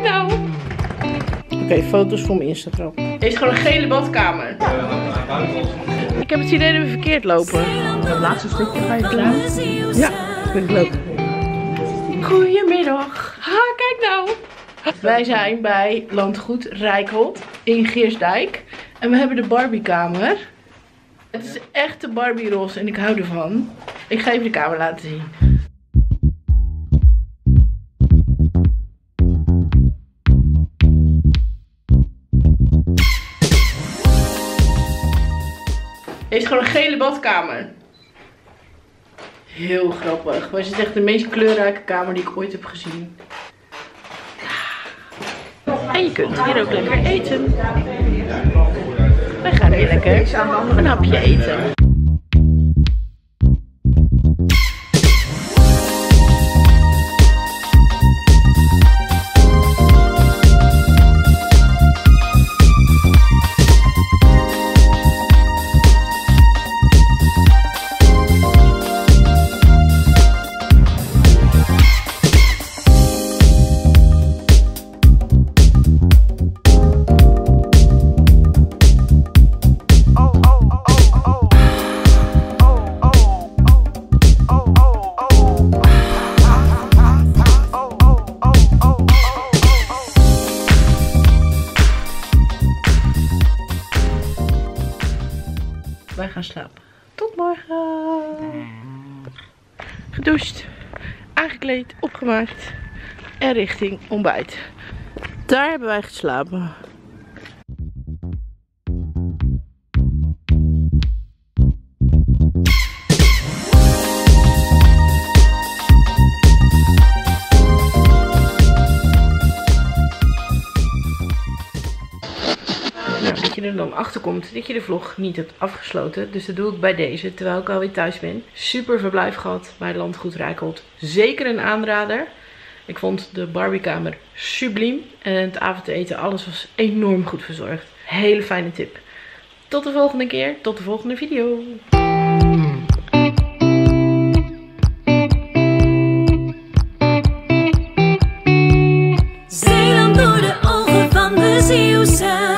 kijk nou. Oké, foto's voor mijn Instagram. Het is gewoon een gele badkamer. Ik heb het idee dat we verkeerd lopen. Het laatste stukje ga je klaar? Ja, dat vind ik leuk. Goedemiddag. Ha, kijk nou. Wij zijn bij Landgoed Rijkholt in Geersdijk. En we hebben de Barbiekamer. Het is echt de Barbie roze en ik hou ervan. Ik ga even de kamer laten zien. Het is gewoon een gele badkamer. Heel grappig. Maar het is echt de meest kleurrijke kamer die ik ooit heb gezien. En je kunt hier ook lekker eten. Wij gaan hier lekker een hapje eten. Wij gaan slapen. Tot morgen. Gedoucht, aangekleed, opgemaakt en richting ontbijt. Daar hebben wij geslapen. Dat je er dan achter komt dat je de vlog niet hebt afgesloten. Dus dat doe ik bij deze, terwijl ik alweer thuis ben. Super verblijf gehad bij Landgoed Rijkholt. Zeker een aanrader. Ik vond de Barbiekamer subliem. En het avondeten, alles was enorm goed verzorgd. Hele fijne tip. Tot de volgende keer, tot de volgende video. Zeeland door de ogen van de Zeeuwse.